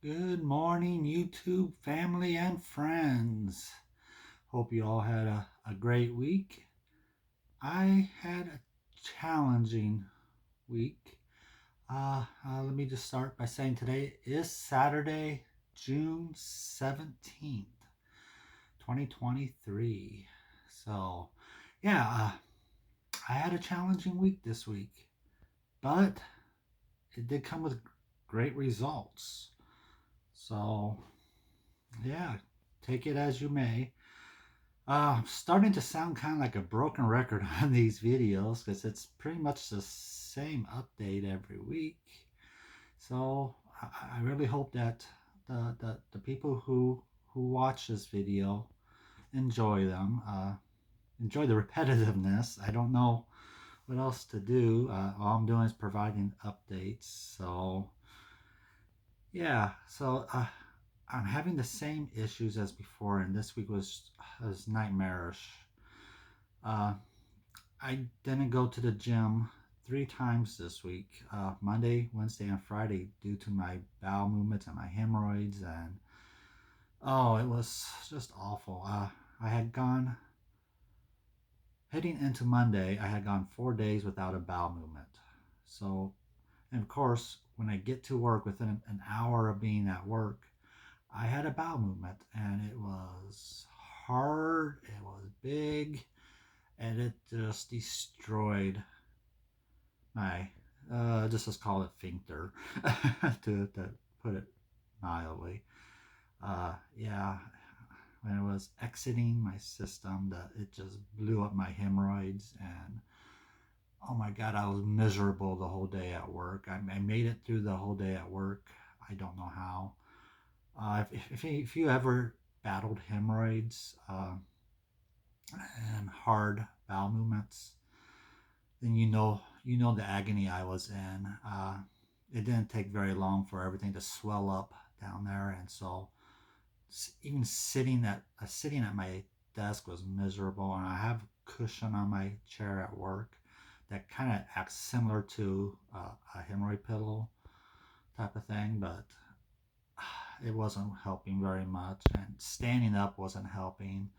Good morning, YouTube family and friends. Hope you all had a great week. I had a challenging week. Let me just start by saying today is Saturday, June 17th, 2023. So, yeah, I had a challenging week this week, but it did come with great results. So, yeah, take it as you may. Starting to sound kind of like a broken record on these videos because it's pretty much the same update every week. So I really hope that the people who watch this video enjoy them. Enjoy the repetitiveness. I don't know what else to do. All I'm doing is providing updates. So yeah. I'm having the same issues as before, and this week was nightmarish. Uh, I didn't go to the gym 3 times this week, Monday, Wednesday, and Friday, due to my bowel movements and my hemorrhoids. And oh, it was just awful. I had gone, heading into Monday, I had gone 4 days without a bowel movement. So, and of course, when I get to work within an hour of being at work, I had a bowel movement, and it was hard, it was big, and it just destroyed my, just let's call it sphincter, to put it mildly. Yeah, when it was exiting my system, that it just blew up my hemorrhoids, and oh my God, I was miserable the whole day at work. I made it through the whole day at work. I don't know how. If you ever battled hemorrhoids and hard bowel movements, then you know the agony I was in. It didn't take very long for everything to swell up down there, and so even sitting at my desk was miserable. And I have a cushion on my chair at work that kind of acts similar to a hemorrhoid pillow type of thing, but it wasn't helping very much, and standing up wasn't helping.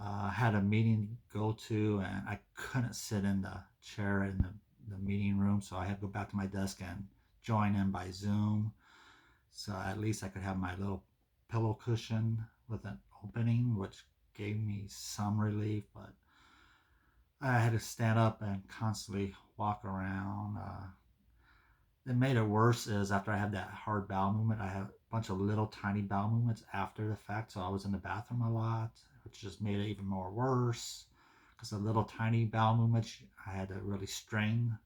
I had a meeting to go to, and I couldn't sit in the chair in the meeting room, so I had to go back to my desk and join in by Zoom. So at least I could have my little pillow cushion with an opening, which gave me some relief, but I had to stand up and constantly walk around. It made it worse is after I had that hard bowel movement, I had a bunch of little tiny bowel movements after the fact. So I was in the bathroom a lot, which just made it even more worse because the little tiny bowel movements, I had to really strain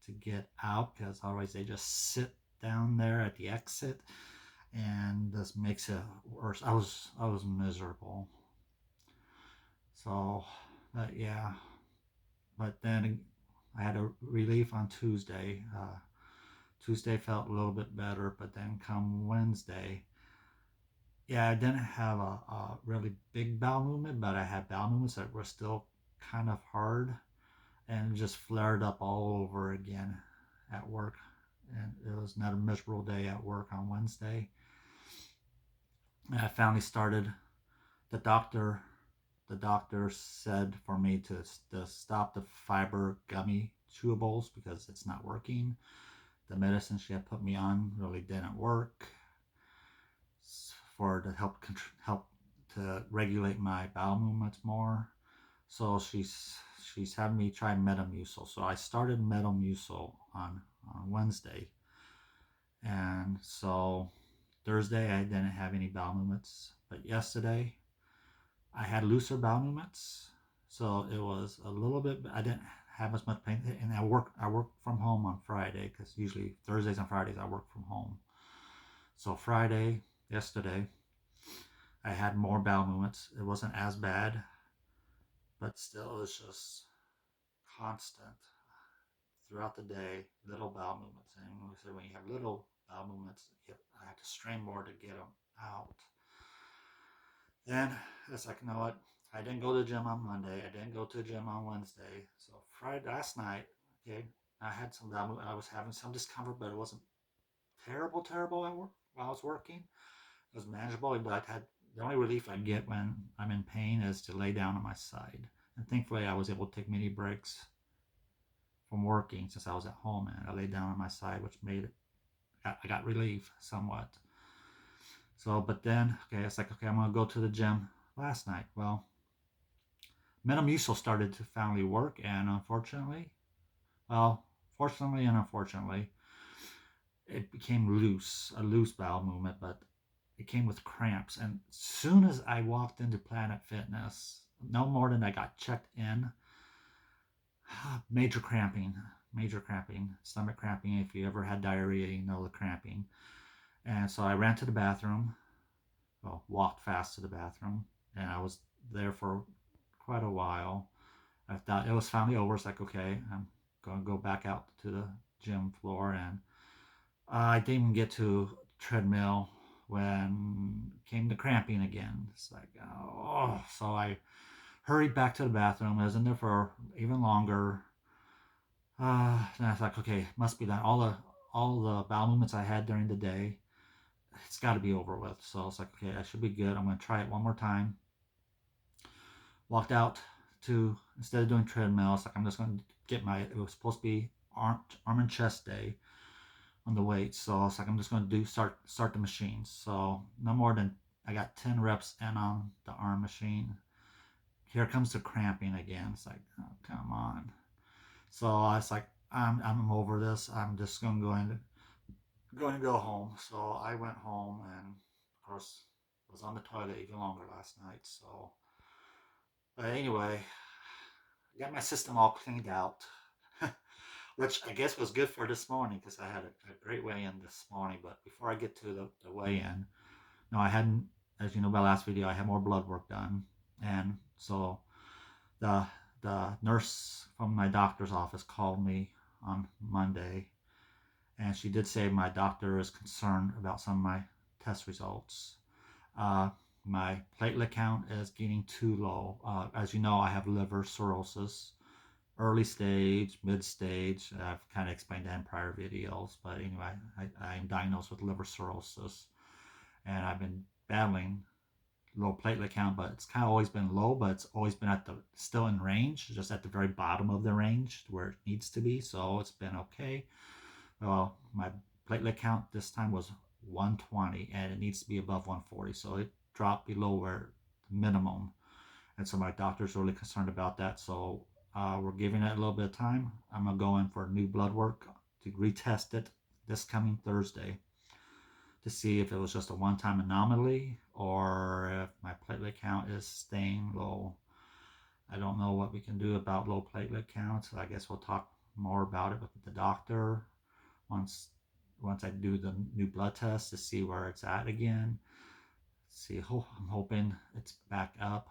to get out because otherwise they just sit down there at the exit, and this makes it worse. I was miserable. So, yeah, but then I had a relief on Tuesday. Tuesday felt a little bit better, but then come Wednesday, yeah, I didn't have a really big bowel movement, but I had bowel movements that were still kind of hard, and just flared up all over again at work. And it was another miserable day at work on Wednesday. And I finally started. The doctor, the doctor said for me to stop the fiber gummy chewables because it's not working. The medicine she had put me on really didn't work for to help to regulate my bowel movements more. So she's having me try Metamucil. So I started Metamucil on Wednesday, and so Thursday I didn't have any bowel movements, but yesterday I had looser bowel movements. So it was a little bit. I didn't have as much pain, and I work from home on Friday because usually Thursdays and Fridays I work from home. So Friday, yesterday, I had more bowel movements. It wasn't as bad, but still, it was just constant throughout the day, little bowel movements. And we said when you have little bowel movements, I have to strain more to get them out. Then it's like, you know what? I didn't go to the gym on Monday. I didn't go to the gym on Wednesday. So Friday last night, okay, I had some bowel movement. I was having some discomfort, but it wasn't terrible, terrible at work while I was working. It was manageable, but I had the only relief I get when I'm in pain is to lay down on my side. And thankfully, I was able to take mini breaks from working since I was at home, and I laid down on my side, which made it. I got relief somewhat. So, but then, okay, it's like, okay, I'm gonna go to the gym last night. Well, Metamucil started to finally work, and unfortunately, well, fortunately and unfortunately, it became loose, a loose bowel movement, but it came with cramps. And as soon as I walked into Planet Fitness, no more than I got checked in, major cramping, stomach cramping. If you ever had diarrhea, you know the cramping. And so I ran to the bathroom, well, walked fast to the bathroom, and I was there for quite a while. I thought it was finally over. It's like, okay, I'm going to go back out to the gym floor. And I didn't even get to treadmill when came the cramping again. It's like, oh, so I hurried back to the bathroom. I was in there for even longer. And I was like, okay, must be that all the bowel movements I had during the day, it's got to be over with. So it's like, okay, I should be good. I'm going to try it one more time. Walked out to, instead of doing treadmill, it's like I'm just going to get my, it was supposed to be arm and chest day on the weights. So it's like I'm just going to start the machines. So no more than, I got 10 reps in on the arm machine. Here comes the cramping again. It's like, oh, come on. So I was like, I'm over this. I'm just going to go home. So I went home and of course was on the toilet even longer last night. So, but anyway, I got my system all cleaned out, which I guess was good for this morning because I had a great weigh-in this morning. But before I get to the weigh-in, no, I hadn't. As you know, my last video, I had more blood work done, and so the the nurse from my doctor's office called me on Monday, and she did say my doctor is concerned about some of my test results. Uh, my platelet count is getting too low. As you know, I have liver cirrhosis, early stage, mid stage. I've kind of explained that in prior videos, but anyway, I am diagnosed with liver cirrhosis, and I've been battling low platelet count, but it's kind of always been low, but it's always been at the still in range, just at the very bottom of the range where it needs to be. So it's been okay. Well, my platelet count this time was 120, and it needs to be above 140, so it dropped below where minimum. And so my doctor's really concerned about that. So we're giving it a little bit of time. I'm gonna go in for new blood work to retest it this coming Thursday to see if it was just a one-time anomaly or if my platelet count is staying low. I don't know what we can do about low platelet counts. I guess we'll talk more about it with the doctor once once I do the new blood test to see where it's at again. See, I'm hoping it's back up.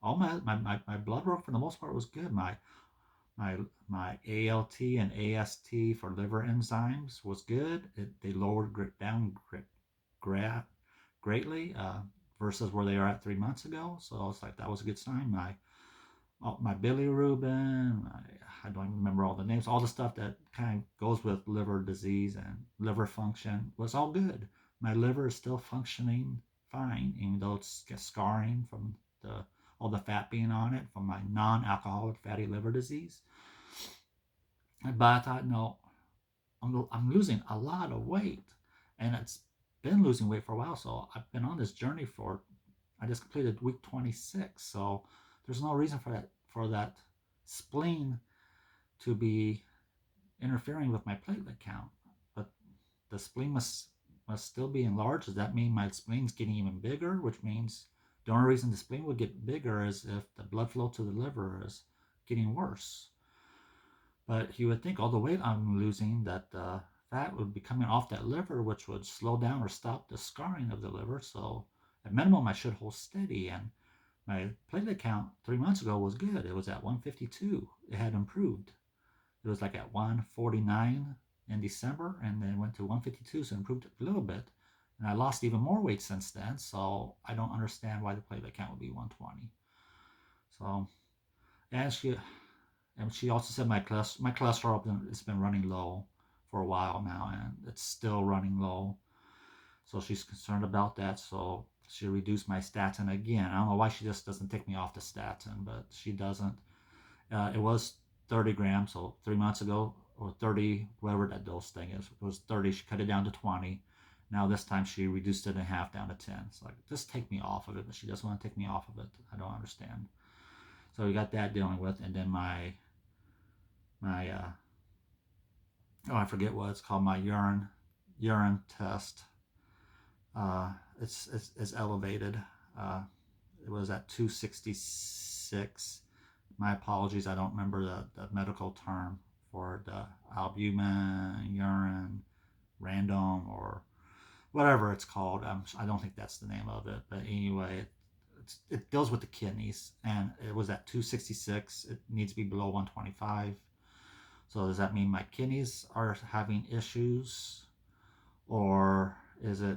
All my blood work for the most part was good. My my ALT and AST for liver enzymes was good. They lowered down greatly versus where they are at 3 months ago. So it's like that was a good sign. My bilirubin, I don't even remember all the names, all the stuff that kind of goes with liver disease and liver function was all good. My liver is still functioning fine, even though it's scarring from the all the fat being on it from my non-alcoholic fatty liver disease. But I thought, no, I'm losing a lot of weight, and it's been losing weight for a while. So I've been on this journey for, I just completed week 26. So there's no reason for that spleen to be interfering with my platelet count. But the spleen must still be enlarged. Does that mean my spleen's getting even bigger? Which means the only reason the spleen would get bigger is if the blood flow to the liver is getting worse. But you would think all the weight I'm losing, that fat would be coming off that liver, which would slow down or stop the scarring of the liver. So at minimum, I should hold steady. And my platelet count 3 months ago was good. It was at 152. It had improved. It was like at 149 in December, and then went to 152, so improved a little bit. And I lost even more weight since then, so I don't understand why the platelet count would be 120. So, and she also said my cholesterol has been running low for a while now, and it's still running low. So she's concerned about that. So she reduced my statin again. I don't know why she just doesn't take me off the statin, but she doesn't. It was 30 grams, so 3 months ago, or 30, whatever that dose thing is. It was 30. She cut it down to 20. Now this time she reduced it in half down to 10. It's like, just take me off of it, but she doesn't want to take me off of it. I don't understand. So we got that dealing with, and then my oh, I forget what it's called, my urine test. It's elevated. Uh, it was at 266. My apologies, I don't remember the medical term for the albumin, urine, random, or whatever it's called. I don't think that's the name of it. But anyway, it deals with the kidneys, and it was at 266. It needs to be below 125. So does that mean my kidneys are having issues? Or is it,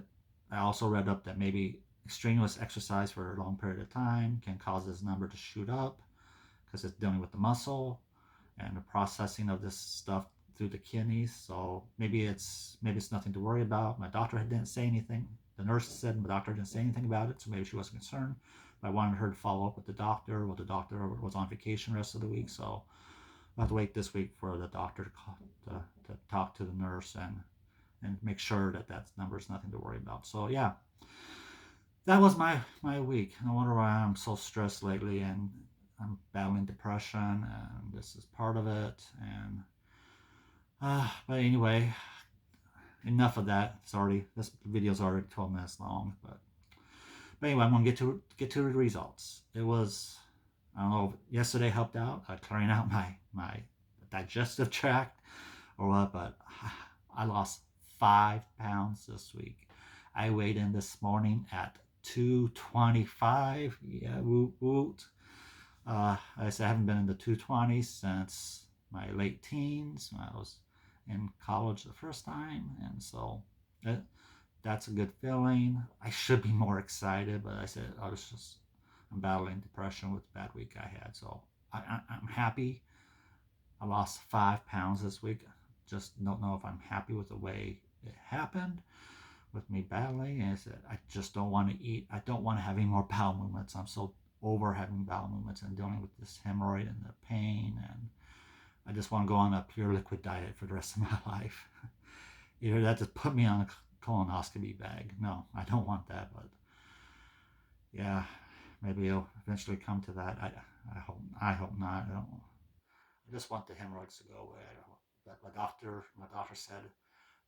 I also read up that maybe strenuous exercise for a long period of time can cause this number to shoot up because it's dealing with the muscle and the processing of this stuff through the kidneys. So maybe it's nothing to worry about. My doctor didn't say anything. The nurse said my doctor didn't say anything about it, so maybe she wasn't concerned. But I wanted her to follow up with the doctor. Well, the doctor was on vacation the rest of the week, so I'll have to wait this week for the doctor to talk to the nurse and make sure that number is nothing to worry about. So yeah, that was my week. No wonder why I'm so stressed lately, and I'm battling depression, and this is part of it. And but anyway, enough of that. This video's already 12 minutes long. But anyway, I'm gonna get to the results. It was, I don't know, yesterday helped out clearing out my digestive tract or what, but I lost 5 pounds this week. I weighed in this morning at 225. Yeah, woot woot. I said I haven't been in the 220s since my late teens when I was in college the first time, and so that's a good feeling. I should be more excited, but I said I'm battling depression with the bad week I had, so I'm happy. I lost 5 pounds this week. Just don't know if I'm happy with the way it happened with me battling. And I said, I just don't want to eat. I don't want to have any more bowel movements. I'm so over having bowel movements and dealing with this hemorrhoid and the pain. And I just want to go on a pure liquid diet for the rest of my life. Either that just put me on a colonoscopy bag. No, I don't want that. But yeah, maybe it'll eventually come to that. I hope not. I just want the hemorrhoids to go away. But my doctor said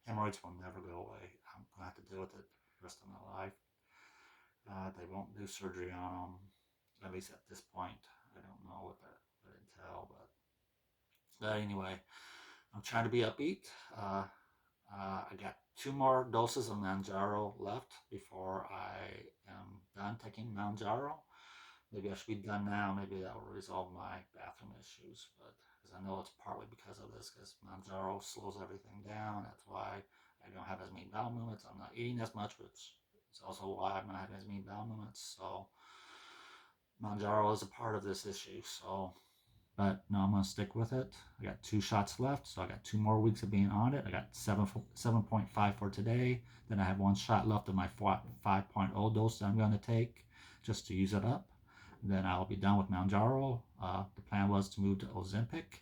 hemorrhoids will never go away. I'm gonna have to deal with it the rest of my life. They won't do surgery on them, at least at this point. I don't know what that would entail, but anyway, I'm trying to be upbeat. I got 2 more doses of Mounjaro left before I am done taking Mounjaro. Maybe I should be done now. Maybe that will resolve my bathroom issues, but because I know it's partly because of this, because Mounjaro slows everything down. That's why I don't have as many bowel movements. I'm not eating as much, which is also why I'm not having as many bowel movements. So Mounjaro is a part of this issue. So, but no, I'm gonna stick with it. I got 2 shots left, so I got 2 more weeks of being on it. I got 7.5 for today. Then I have 1 shot left of my 5.0 dose that I'm going to take just to use it up. Then I'll be done with Mounjaro. The plan was to move to Ozempic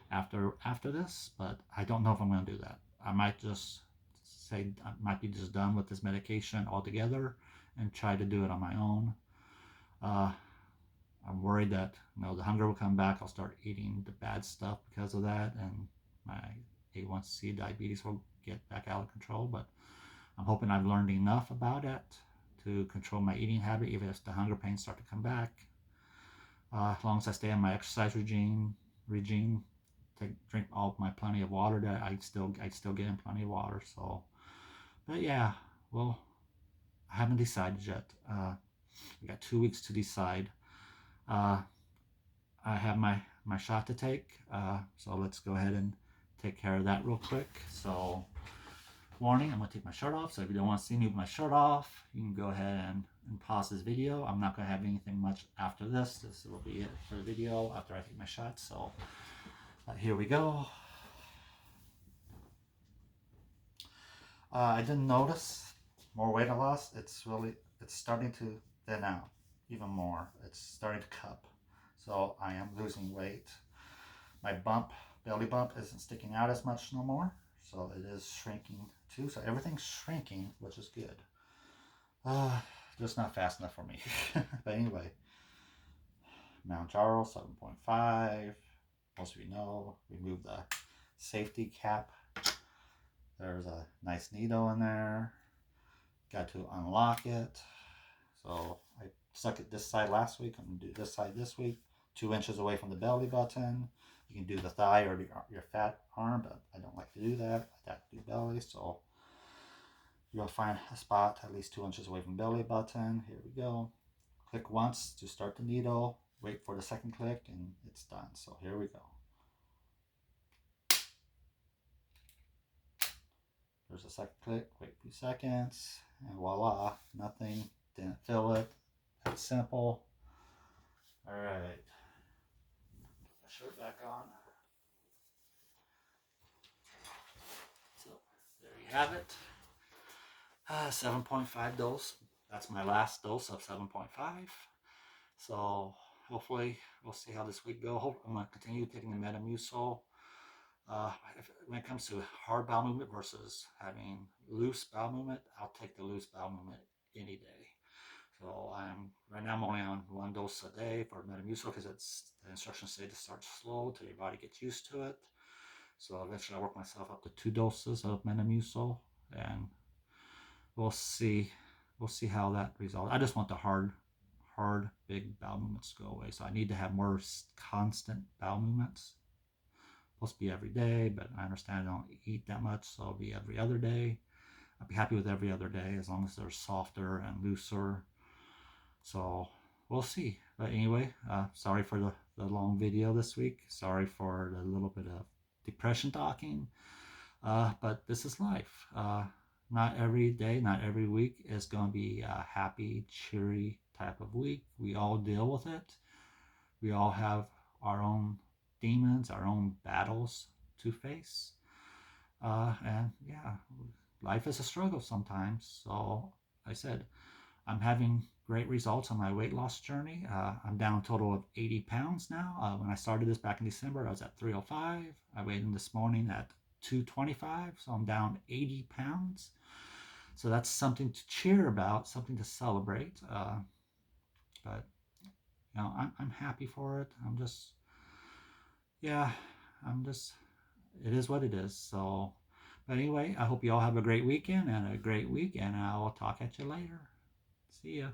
after this, but I don't know if I'm going to do that. I might just say I might be just done with this medication altogether and try to do it on my own. I'm worried that the hunger will come back. I'll start eating the bad stuff because of that, and my A1C diabetes will get back out of control. But I'm hoping I've learned enough about it to control my eating habit, even if the hunger pains start to come back. As long as I stay on my exercise regime, drink all my plenty of water, that I still get in plenty of water. So, but yeah, well, I haven't decided yet. We got 2 weeks to decide. I have my shot to take, so let's go ahead and take care of that real quick. So, warning, I'm going to take my shirt off, so if you don't want to see me with my shirt off, you can go ahead and pause this video. I'm not going to have anything much after this. This will be it for the video after I take my shot. So here we go. I didn't notice more weight loss. It's starting to thin out even more. It's starting to cup. So I am losing weight. My belly bump isn't sticking out as much no more. So it is shrinking too. So everything's shrinking, which is good. Uh, just not fast enough for me. But anyway, Mounjaro 7.5. Most of you know, remove the safety cap. There's a nice needle in there. Got to unlock it. So I stuck it this side last week. I'm going to do this side this week. 2 inches away from the belly button. You can do the thigh or your fat arm, but I don't like to do that. I like to do belly. So you'll find a spot at least 2 inches away from the belly button. Here we go. Click once to start the needle. Wait for the second click and it's done. So here we go. There's a second click. Wait a few seconds. And voila. Nothing. Didn't fill it. That's simple. All right. Put my shirt back on. So there you have it. 7.5 dose. That's my last dose of 7.5. So hopefully we'll see how this week goes. I'm going to continue taking the Metamucil. When it comes to hard bowel movement versus having loose bowel movement, I'll take the loose bowel movement any day. So right now I'm only on 1 dose a day for Metamucil because it's the instructions say to start slow till your body gets used to it. So eventually I'll work myself up to 2 doses of Metamucil, and we'll see. We'll see how that results. I just want the hard, big bowel movements to go away. So I need to have more constant bowel movements. Supposed to be every day, but I understand I don't eat that much, so it'll be every other day. I'd be happy with every other day as long as they're softer and looser. So we'll see. But anyway, sorry for the long video this week. Sorry for the little bit of depression talking. But this is life. Not every day, not every week is going to be a happy, cheery type of week. We all deal with it. We all have our own demons, our own battles to face. And yeah, life is a struggle sometimes. So I said, I'm having great results on my weight loss journey. I'm down a total of 80 pounds now. When I started this back in December, I was at 305. I weighed in this morning at 225, so I'm down 80 pounds. So that's something to cheer about, something to celebrate. But I'm happy for it. Yeah, I'm just, it is what it is. So, but anyway, I hope you all have a great weekend and a great week, and I will talk at you later. See ya.